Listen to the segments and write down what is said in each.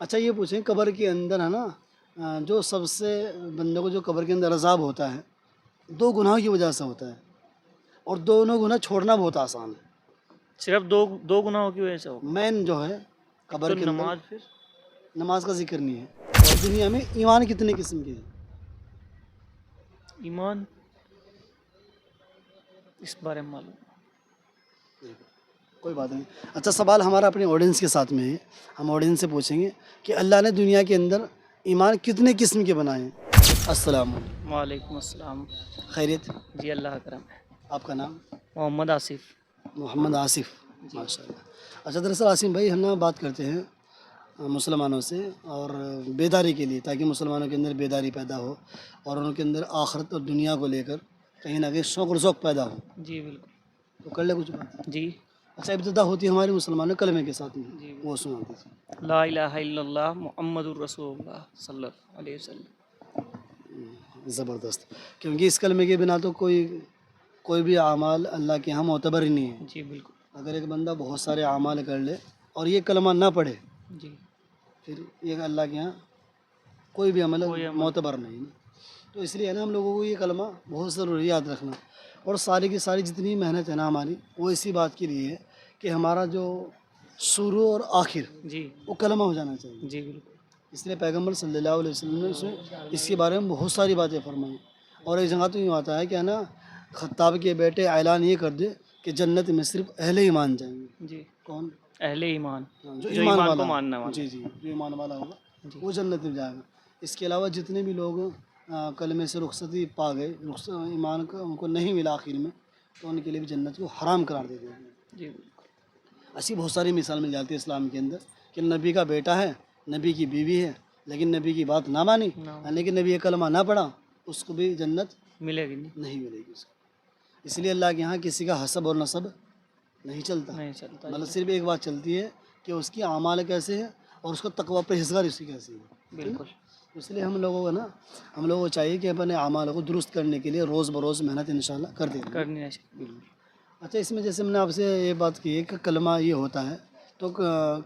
اچھا یہ پوچھیں قبر کے اندر ہے نا جو سب سے بندے کو جو قبر کے اندر عذاب ہوتا ہے دو گناہوں کی وجہ سے ہوتا ہے اور دونوں گناہ چھوڑنا بہت آسان ہے. صرف دو گناہوں کی وجہ سے ہوگا. مین جو ہے تو قبر کے اندر نماز پھر نماز کا ذکر نہیں ہے. اور دنیا میں ایمان کتنے قسم کے ہیں؟ ایمان اس بارے میں معلوم. کوئی بات نہیں. اچھا سوال ہمارا اپنے آڈینس کے ساتھ میں ہے. ہم آڈینس سے پوچھیں گے کہ اللہ نے دنیا کے اندر ایمان کتنے قسم کے بنائے ہیں. السلام علیکم. وعلیکم السلام. خیریت؟ جی اللہ کا کرم ہے. آپ کا نام؟ محمد آصف. محمد آصف. ماشاء اللہ. اچھا دراصل آصف بھائی ہم نا بات کرتے ہیں مسلمانوں سے اور بیداری کے لیے تاکہ مسلمانوں کے اندر بیداری پیدا ہو اور ان کے اندر آخرت اور دنیا کو لے کر کہیں نہ کہیں شوق اور ذوق پیدا ہو. جی بالکل. تو کر لے کچھ بات. جی. اچھا ابتدا ہوتی ہے ہمارے مسلمانوں کلمے کے ساتھ میں. جی وہ سنا دیجیے. لا الہ الا اللہ محمد الرسول اللہ صلی اللہ علیہ وسلم. زبردست. کیونکہ اس کلمے کے بنا تو کوئی بھی اعمال اللہ کے ہاں معتبر ہی نہیں ہے. جی بالکل. اگر ایک بندہ بہت سارے اعمال کر لے اور یہ کلمہ نہ پڑھے جی پھر یہ اللہ کے ہاں کوئی بھی عمل معتبر نہیں ہے. تو اس لیے ہے نا ہم لوگوں کو یہ کلمہ بہت ضروری یاد رکھنا. اور ساری کی ساری جتنی محنت ہے نا ہماری وہ اسی بات کے لیے ہے کہ ہمارا جو شروع اور آخر جی وہ کلمہ ہو جانا چاہیے. جی بالکل. اس لیے پیغمبر صلی اللہ علیہ وسلم نے اس کے بارے میں بہت ساری باتیں فرمائیں. اور ایک جگہ تو یوں آتا ہے کہ ہے نا خطاب کے بیٹے اعلان یہ کر دے کہ جنت میں صرف اہل ایمان جائیں گے. جی. کون؟ اہل ایمان جو جو ایمان ایمان والا کو ماننے والا. جی جی جو ایمان والا ہوگا جی. وہ جنت میں جائے گا. اس کے علاوہ جتنے بھی لوگ کلمے سے رخصتی پا گئے ایمان کا ان کو نہیں ملا آخر میں تو ان کے لیے بھی جنت کو حرام قرار دے دیا گیا. جی بالکل. ایسی بہت ساری مثال مل جاتی ہے اسلام کے اندر کہ نبی کا بیٹا ہے نبی کی بیوی ہے لیکن نبی کی بات نہ مانی لیکن نبی یہ کلمہ نہ پڑھا اس کو بھی جنت ملے گی نہیں ملے گی اس کو. اس لیے اللہ کے یہاں کسی کا حسب اور نسب نہیں چلتا. نہیں چلتا. مطلب صرف ایک بات چلتی ہے کہ اس کی اعمال کیسے ہیں اور اس کو تقویٰ پرہیزگار اس کی کیسی ہے. بالکل. اس لیے ہم لوگوں کو چاہیے کہ اپنے اعمال کو درست کرنے کے لیے روز بروز محنت انشاءاللہ کرتے رہیں. کرنی چاہیے. اچھا اس میں جیسے میں نے آپ سے یہ بات کی ہے کہ کلمہ یہ ہوتا ہے تو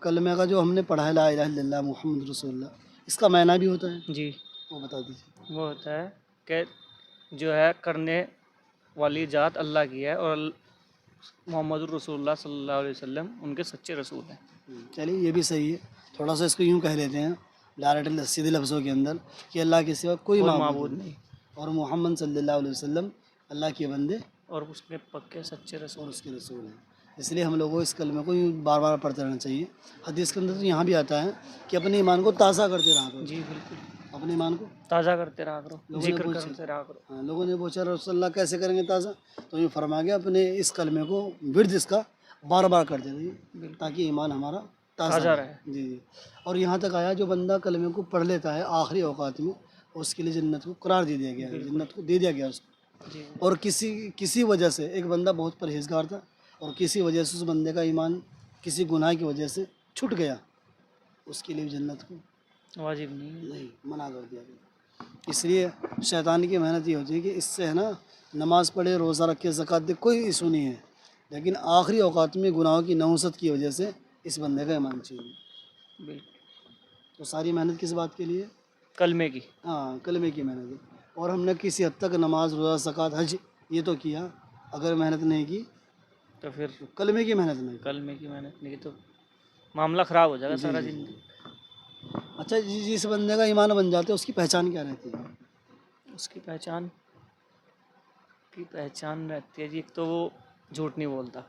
کلمہ کا جو ہم نے پڑھا ہے لا الہ الا اللہ محمد رسول اللہ اس کا معنی بھی ہوتا ہے. جی وہ بتا دیجیے. وہ ہوتا ہے کہ جو ہے کرنے والی ذات اللہ کی ہے اور محمد الرسول اللہ صلی اللہ علیہ وسلم ان کے سچے رسول ہیں. چلیے یہ بھی صحیح ہے. تھوڑا سا اس کو یوں کہہ لیتے ہیں ڈائریکٹ سیدھے لفظوں کے اندر کہ اللہ کے سوا کوئی معبود نہیں اور محمد صلی اللہ علیہ وسلم اللہ کے بندے اور اس کے پکے سچے رسول اور اس کے رسول ہیں. اس لیے ہم لوگوں کو اس کلمے کو یوں بار بار پڑھتے رہنا چاہیے. حدیث کے اندر تو یہاں بھی آتا ہے کہ اپنے ایمان کو تازہ کرتے رہا کرو. جی بالکل. اپنے ایمان کو تازہ کرتے رہا کرو. ذکر کرتے رہا کرو. ہاں لوگوں نے پوچھا رسول اللہ کیسے کریں گے تازہ تو یہ فرما گیا اپنے اس کلمے کو ورد اس کا بار بار کرتے رہیے تاکہ ایمان ہمارا تازہ رہے. جی جی. اور یہاں تک آیا جو بندہ کلمے کو پڑھ لیتا ہے آخری اوقات میں اس کے لیے جنت کو قرار دے دیا گیا ہے. جنت کو دے دیا گیا اس کو. اور کسی وجہ سے ایک بندہ بہت پرہیزگار تھا اور کسی وجہ سے اس بندے کا ایمان کسی گناہ کی وجہ سے چھٹ گیا اس کے لیے جنت کو واجب نہیں منع کر دیا گیا. اس لیے شیطان کی محنت یہ ہوتی ہے کہ اس سے ہے نا نماز پڑھے روزہ رکھے زکوٰۃ دے کوئی ایشو نہیں ہے لیکن آخری اوقات میں گناہوں کی نحوست کی وجہ سے اس بندے کا ایمان چاہیے. بالکل. تو ساری محنت کس بات کے لیے؟ کلمے کی. ہاں کلمے کی محنت ہے. اور ہم نے کسی حد تک نماز روزہ زکوٰۃ حج یہ تو کیا اگر محنت نہیں کی تو پھر کلمے کی محنت نہیں. کلمے کی محنت نہیں تو معاملہ خراب ہو جائے گا سارا زندگی. اچھا جس بندے کا ایمان بن جاتا ہے اس کی پہچان کیا رہتی ہے؟ اس کی پہچان رہتی ہے جی ایک تو وہ جھوٹ نہیں بولتا.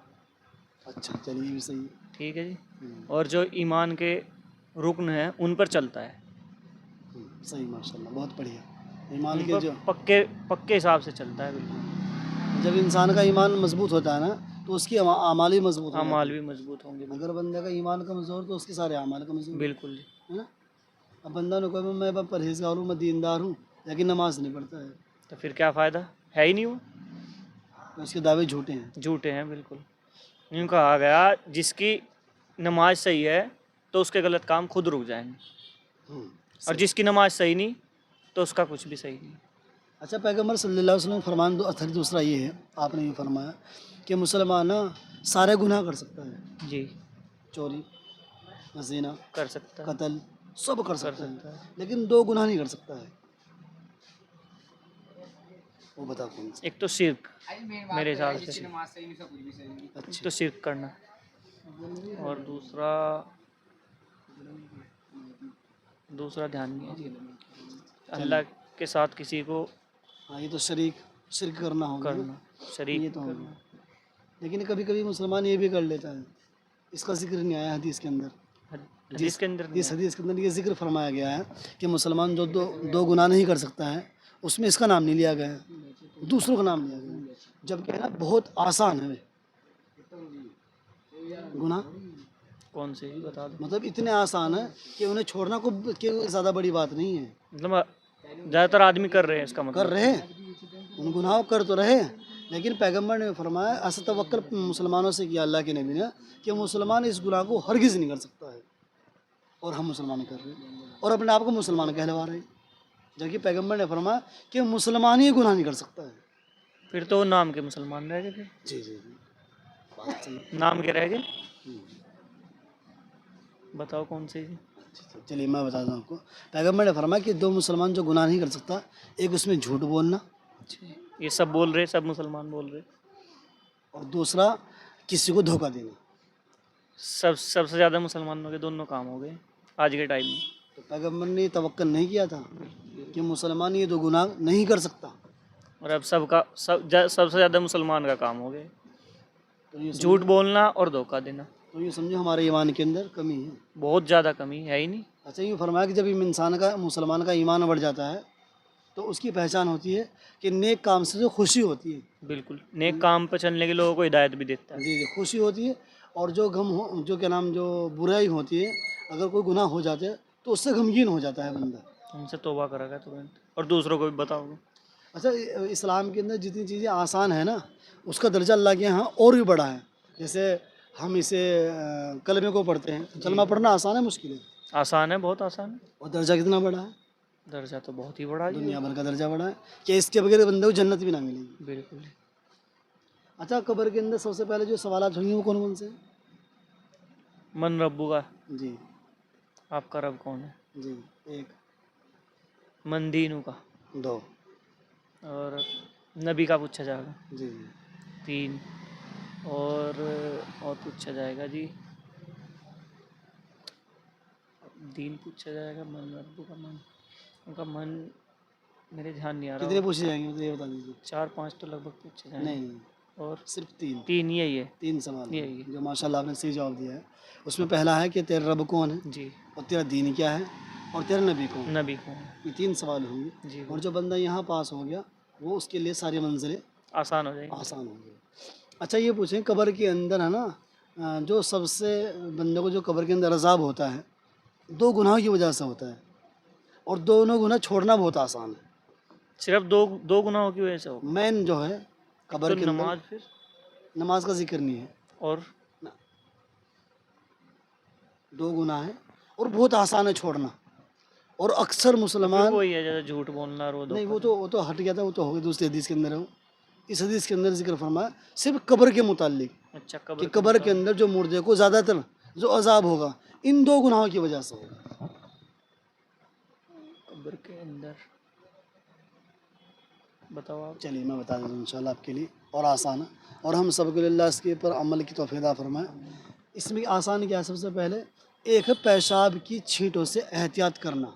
اچھا چلیے یہ بھی صحیح ہے. ٹھیک ہے جی. اور جو ایمان کے رکن ہیں ان پر چلتا ہے. صحیح ماشاء اللہ بہت بڑھیا. ایمان کے جو پکے حساب سے چلتا ہے. بالکل. جب انسان کا ایمان مضبوط ہوتا ہے نا تو اس کی اعمال بھی مضبوط ہوتے ہیں. اعمال بھی مضبوط ہوں گے. اگر بندے کا ایمان کمزور تو اس کے سارے اعمال کمزور. بالکل جی. ہے نا. اب بندہ نے کہا میں پرہیزگار ہوں میں دیندار ہوں لیکن نماز نہیں پڑھتا ہے تو پھر کیا فائدہ ہے ہی نہیں. وہ اس کے دعوے جھوٹے ہیں. بالکل. یوں کہا گیا جس کی نماز صحیح ہے تو اس کے غلط کام خود رک جائیں گے اور جس کی نماز صحیح نہیں تو اس کا کچھ بھی صحیح نہیں. اچھا پیغمبر صلی اللہ علیہ وسلم فرمان دوسرا یہ ہے آپ نے یہ فرمایا کہ مسلمان سارے گناہ کر سکتا ہے. جی. چوری زنا کر سکتا ہے. قتل सब कर सकता सकता है, लेकिन दो गुनाह नहीं कर सकता है। वो बता कौन सा? एक तो शिर्क, मेरे हिसाब से एक तो शिर्क करना, और दूसरा ध्यान नहीं है जी, अल्लाह के साथ किसी को हाँ, ये तो शिरक करना हो गया ना, करना, शरीक ये तो हो करना। गया। लेकिन कभी कभी मुसलमान ये भी कर लेता है, इसका जिक्र नहीं आया हदीस के अंदर। हदीस के अंदर नहीं इस हदीस के अंदर ये जिक्र फरमाया गया है कि मुसलमान जो दो गुनाह नहीं कर सकता है, उसमें इसका नाम नहीं लिया गया है, दूसरों का नाम लिया गया है। जबकि है ना बहुत आसान है गुनाह, कौन से ही बता दो। मतलब इतने आसान है कि उन्हें छोड़ना को ज़्यादा बड़ी बात नहीं है। मतलब ज़्यादातर आदमी कर रहे हैं, इसका कर मतलब रहे हैं, उन गुनाहों कर तो रहे हैं, लेकिन पैगंबर ने फरमाया, ऐसा तवक्कुल मुसलमानों से किया अल्लाह के नबी ने कि मुसलमान इस गुनाह को हरगिज़ नहीं कर सकता है, और हम मुसलमान कर रहे हैं और अपने आप को मुसलमान कहलवा रहे हैं, जबकि पैगंबर ने फरमाया कि मुसलमान ही गुनाह नहीं कर सकता है। फिर तो नाम के मुसलमान रह गए, फिर जी जी जी, बात सही। नाम के रह गए। बताओ कौन से जी? चलिए मैं बताता हूँ आपको, पैगंबर ने फरमाया कि दो मुसलमान जो गुनाह नहीं कर सकता, एक उसमें झूठ बोलना, ये सब बोल रहे, सब मुसलमान बोल रहे। और दूसरा किसी को धोखा देना। सबसे ज़्यादा मुसलमानों के दोनों काम हो गए आज के टाइम में। तो पैगंबर ने तवक्कुल नहीं किया था कि मुसलमान ये दो गुनाह नहीं कर सकता, और अब सबसे ज़्यादा मुसलमान का काम हो गया तो ये झूठ बोलना और धोखा देना। तो ये समझो हमारे ईमान के अंदर कमी है। बहुत ज़्यादा कमी है ही नहीं। अच्छा, यूँ फरमाया कि जब इंसान का मुसलमान का ईमान बढ़ जाता है तो उसकी पहचान होती है कि नेक काम से जो खुशी होती है, बिल्कुल, नेक काम पर चलने के लोगों को हिदायत भी देता है। जी जी, खुशी होती है, और जो गम हो, जो क्या नाम, जो बुराई होती है, अगर कोई गुनाह हो जाते हैं तो उससे गमगीन हो जाता है बंदा। उनसे तौबा करेगा तुरंत, और दूसरों को भी बताओगे। अच्छा, इस्लाम के अंदर जितनी चीज़ें आसान है ना, उसका दर्जा अल्लाह के यहाँ और भी बड़ा है। जैसे हम इसे कलमे को पढ़ते हैं, तो कलमा पढ़ना आसान है मुश्किल है, आसान है, बहुत आसान है। और दर्जा कितना बड़ा है, दर्जा तो बहुत ही बड़ा है। दुनिया भर का दर्जा बड़ा है कि इसके बगैर बंदे को जन्नत भी ना मिलेगी। बिल्कुल। अच्छा, कब्र के अंदर सबसे पहले जो सवालात होंगे वो कौन कौन से हैं? मन रब्बू का, जी आपका रब कौन है? जी, एक, मन दीनू का, दो, और नबी का पूछा जाएगा, जी जी, 3, और पूछा जाएगा जी, दीन पूछा जाएगा, मन रब्बू का, मन उनका मन मेरे ध्यान नहीं आ रहा। कितने पूछे जाएंगे तो ये बता दीजिए। 4-5 तो लगभग पूछे जाएंगे। नहीं नहीं, और सिर्फ तीन, 3 यही है। 3 सवाल यही हैं, है जो माशाल्लाह आपने सही जवाब दिया है। उसमें पहला है कि तेरा रब कौन है, जी। और तेरा दीन क्या है, और तेरा नबी कौन है। नबी कौन है ये 3 सवाल होंगे, जी। और जो बंदा यहाँ पास हो गया वो उसके लिए सारी मंजिलें आसान हो जाएगी। आसान हो गई। अच्छा, ये पूछें, कब्र के अंदर है ना, जो सबसे बंदे को जो कब्र के अंदर अजाब होता है, 2 गुनाहों की वजह से होता है, और दोनों गुनाह छोड़ना बहुत आसान है। सिर्फ दो गुनाहों की वजह से हो। मेन जो है कब्र तो के अंदर नमाज, फिर नमाज का जिक्र नहीं है, और 2 गुनाह है और बहुत आसान है छोड़ना, और अक्सर फिर मुसलमान, वही है जैसे झूठ बोलना, रो दो। नहीं वो तो हट गया था, वो तो हो गया दूसरी हदीस के अंदर है वो। इस हदीस के अंदर जिक्र फरमाया सिर्फ कब्र के मुतालिक अच्छा, कि कब्र के अंदर जो मुर्दे को ज़्यादातर जो अजाब होगा इन 2 गुनाहों की वजह से होगा। कब्र के अंदर बताओ आप। चलिए मैं बता देता हूँ इंशाल्लाह आपके लिए, और आसान है, और हम सब के लिए अल्लाह इसके ऊपर अमल की तौफीक अता फरमाए। इसमें आसान क्या है, सबसे पहले एक है पेशाब की छींटों से एहतियात करना।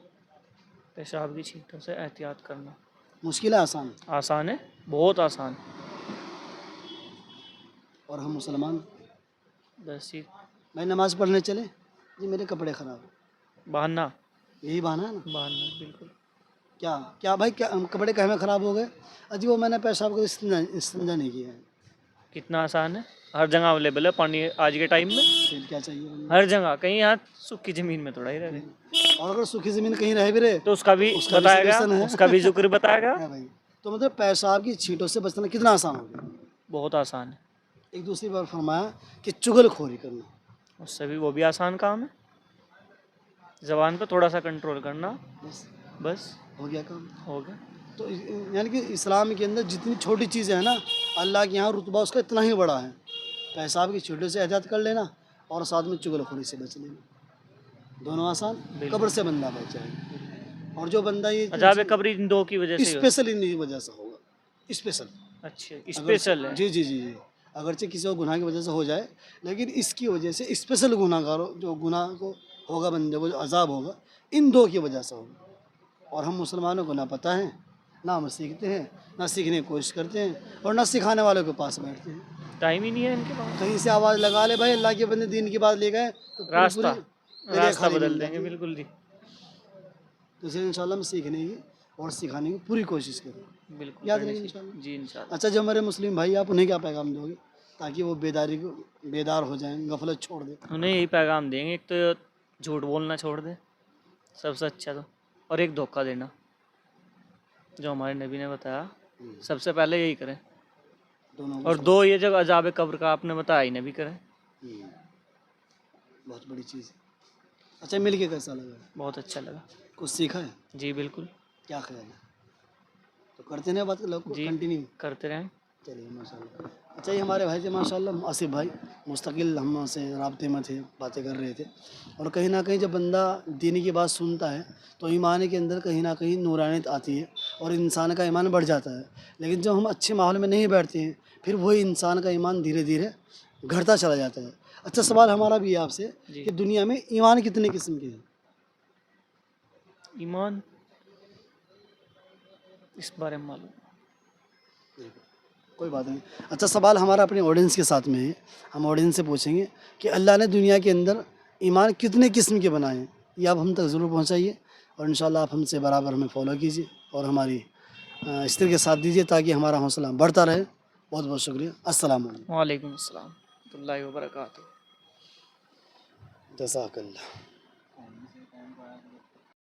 पेशाब की छींटों से एहतियात करना मुश्किल है, आसान है, आसान है, बहुत आसान। और हम मुसलमान बस ही भाई नमाज़ पढ़ने चले जी, मेरे कपड़े ख़राब हैं, बहाना, यही बहाना है ना। बहाना, बिल्कुल। क्या क्या भाई, क्या कपड़े कहमें ख़राब हो गए, अजी वो मैंने पेशाब का इस्तेंजा नहीं किया है। कितना आसान है, हर जगह अवेलेबल है पानी आज के टाइम में, फिर क्या चाहिए बंदे? हर जगह। कहीं यहाँ सूखी ज़मीन में थोड़ा ही रह गए, और अगर सूखी ज़मीन कहीं रह भी रहे तो उसका भी उसका भी बताएगा, solution है। उसका भी जिक्र बताएगा। है भाई, तो मतलब पेशाब की छींटों से बचना कितना आसान हो गया। बहुत आसान है। एक दूसरी बार फरमाया कि चुगलखोरी करना, उससे भी, वो भी आसान काम है। ज़बान पे थोड़ा सा कंट्रोल करना, बस हो गया काम। हो गया। तो यानी कि इस्लाम के अंदर जितनी छोटी चीज़ें हैं ना, अल्लाह के यहाँ रुतबा उसका इतना ही बड़ा है। पेशाब की छींटों से एहतियात कर लेना, और साथ में चुगलखोरी से बच लेना। दोनों आसान, कब्र से बंदा बच जाएगा। और जो बंदा ये अजाब कब्र इन दो की वजह से ही स्पेशल इन्हीं वजह से होगा, स्पेशल। होता है। अच्छा, स्पेशल है। जी जी जी जी, अगरचे किसी को गुनाह की वजह से हो जाए, लेकिन इसकी वजह से स्पेशल गुनाहगारों जो गुनाह को होगा, बंदे को जो अजाब होगा, इन दो की वजह से होगा। और हम मुसलमानों को ना पता है, ना हम सीखते हैं, ना सीखने की कोशिश करते हैं, और ना सिखाने वालों के पास बैठते हैं। टाइम ही नहीं है इनके पास। कहीं से आवाज़ लगा ले भाई अल्लाह के बंदे दीन की बात ले गए तो रास्ता पूरी रास्ता खाली बदल मिल देंगे, जाती है। बिल्कुल जी, तो इसलिए इंशाल्लाह हम सीखने की और सिखाने की पूरी कोशिश करें। बिल्कुल याद करनी रखें चाहिए। इंशाल्लाह। जी इंशाल्लाह। अच्छा, जो हमारे मुस्लिम भाई, आप उन्हें क्या पैगाम दोगे ताकि वो बेदार हो जाएं, गफलत छोड़ दें? उन्हें यही पैगाम देंगे, एक तो झूठ बोलना छोड़ दे सबसे अच्छा तो, और एक धोखा देना, जो हमारे नबी ने बताया सबसे पहले यही करें। दोनों को और छोड़- दो ये जो अजाब कब्र का आपने बताया ही नबी करें। हम्म, बहुत बड़ी चीज़ है। अच्छा, मिल के कैसा लगा? बहुत अच्छा लगा। कुछ सीखा है? जी बिल्कुल, क्या ख्याल है? तो करते हैं बात लोग को जी कंटिन्यू। करते रहें। चलिए माशाल्लाह। अच्छा, ये हमारे भाई थे माशाल्लाह, आसिफ भाई, मुस्तकिल हमसे राब्ते में थे, बातें कर रहे थे। और कहीं ना कहीं जब बंदा दीनी की बात सुनता है तो ईमान के अंदर कहीं ना कहीं नूरानियत आती है और इंसान का ईमान बढ़ जाता है। लेकिन जब हम अच्छे माहौल में नहीं बैठते हैं, फिर वही इंसान का ईमान धीरे धीरे घटता चला जाता है। अच्छा, सवाल हमारा भी है आपसे जी। कि दुनिया में ईमान कितने किस्म के हैं? ईमान इस बारे में मालूम। कोई बात नहीं। अच्छा, सवाल हमारा अपने ऑडियंस के साथ में है, हम ऑडियंस से पूछेंगे कि अल्लाह ने दुनिया के अंदर ईमान कितने किस्म के बनाए हैं, ये आप हम तक ज़रूर पहुंचाइए। और इंशाल्लाह आप हमसे बराबर हमें फॉलो कीजिए और हमारी इस तरह के साथ दीजिए ताकि हमारा हौसला बढ़ता रहे। बहुत बहुत शुक्रिया। अस्सलाम वालेकुम। वालेकुम अस्सलाम वरहमतुल्लाहि वबरकातुहू। जज़ाकल्लाह।